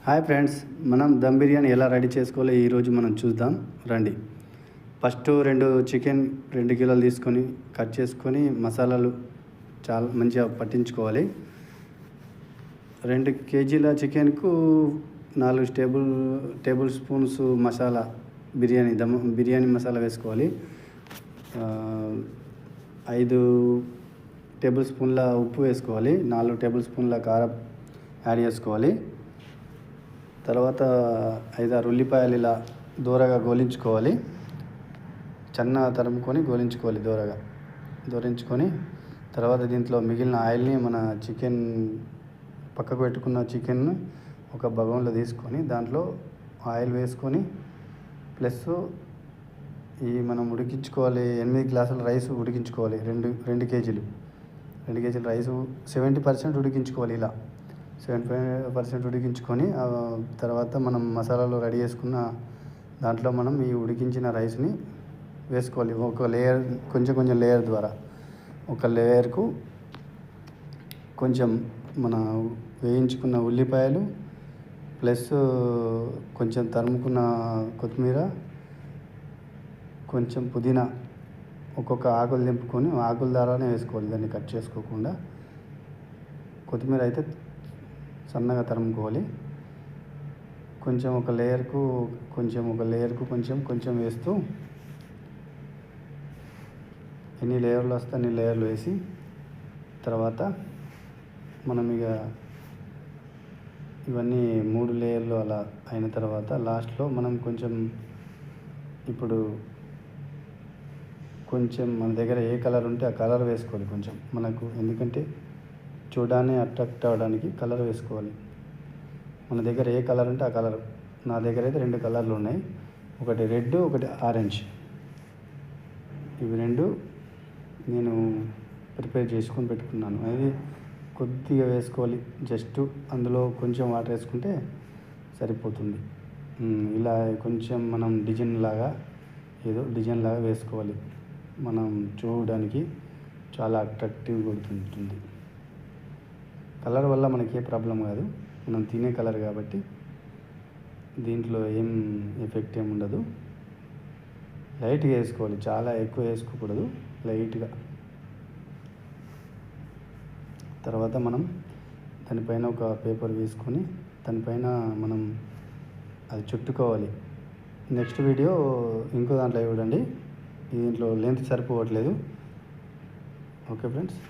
Hi friends, మనం దమ్ బిర్యానీ ఎలా ready చేసుకోవాలో ఈరోజు మనం చూద్దాం రండి. ఫస్ట్ 2 కిలోలు తీసుకొని కట్ చేసుకొని మసాలాలు చాలా మంచిగా పట్టించుకోవాలి. 2 కేజీల చికెన్కు 4 టేబుల్ స్పూన్స్ మసాలా బిర్యానీ మసాలా వేసుకోవాలి. 5 టేబుల్ స్పూన్ల ఉప్పు వేసుకోవాలి. 4 టేబుల్ స్పూన్ల కారం యాడ్ చేసుకోవాలి. తర్వాత 5-6 ఉల్లిపాయలు ఇలా దూరగా గోలించుకోవాలి. తరుముకొని గోలించుకోవాలి దూరించుకొని తర్వాత దీంట్లో మిగిలిన ఆయిల్ని మన చికెన్ పక్కకు పెట్టుకున్న చికెన్ను ఒక బగోన్లో తీసుకొని దాంట్లో ఆయిల్ వేసుకొని ప్లస్ ఈ మనం ఉడికించుకోవాలి. 8 గ్లాసుల రైస్ ఉడికించుకోవాలి. 2 కేజీలు రైసు 70% ఉడికించుకోవాలి. ఇలా 75% ఉడికించుకొని తర్వాత మనం మసాలాలు రెడీ చేసుకున్న దాంట్లో మనం ఈ ఉడికించిన రైస్ని వేసుకోవాలి. ఒక లేయర్ కొంచెం లేయర్ ద్వారా ఒక లేయర్కు కొంచెం మన వేయించుకున్న ఉల్లిపాయలు ప్లస్ కొంచెం తరుముకున్న కొత్తిమీర, కొంచెం పుదీనా, ఒక్కొక్క ఆకులు దింపుకొని ఆకుల ద్వారానే వేసుకోవాలి. దాన్ని కట్ చేసుకోకుండా. కొత్తిమీర అయితే సన్నగా తరుముకోవాలి. ఒక లేయర్కు కొంచెం వేస్తూ ఎన్ని లేయర్లు వస్తే అన్ని లేయర్లు వేసి తర్వాత మనం ఇవన్నీ 3 లేయర్లు అలా అయిన తర్వాత లాస్ట్లో మనం ఇప్పుడు మన దగ్గర ఏ కలర్ ఉంటే ఆ కలర్ వేసుకోవాలి. మనకు ఎందుకంటే చూడడానికి అట్రాక్ట్ అవ్వడానికి కలర్ వేసుకోవాలి. మన దగ్గర ఏ కలర్ ఉంటే ఆ కలర్. నా దగ్గర అయితే 2 కలర్లు ఉన్నాయి. ఒకటి రెడ్, ఒకటి ఆరెంజ్. ఇవి 2 నేను ప్రిపేర్ చేసుకొని పెట్టుకున్నాను. అది కొద్దిగా వేసుకోవాలి. జస్ట్ అందులో కొంచెం వాటర్ వేసుకుంటే సరిపోతుంది. ఇలా కొంచెం మనం డిజైన్ లాగా వేసుకోవాలి. మనం చూడడానికి చాలా అట్రాక్టివ్గా ఉంటుంది. కలర్ వల్ల మనకి ఏ ప్రాబ్లం కాదు. మనం తినే కలర్ కాబట్టి దీంట్లో ఏం ఎఫెక్ట్ ఉండదు. లైట్గా వేసుకోవాలి. చాలా ఎక్కువ వేసుకోకూడదు. లైట్గా. తర్వాత మనం దానిపైన ఒక పేపర్ వేసుకొని దానిపైన మనం అది చుట్టుకోవాలి. నెక్స్ట్ వీడియో ఇంకో దాంట్లో చూడండి. దీంట్లో లెంత్ సరిపోవట్లేదు. Okay friends.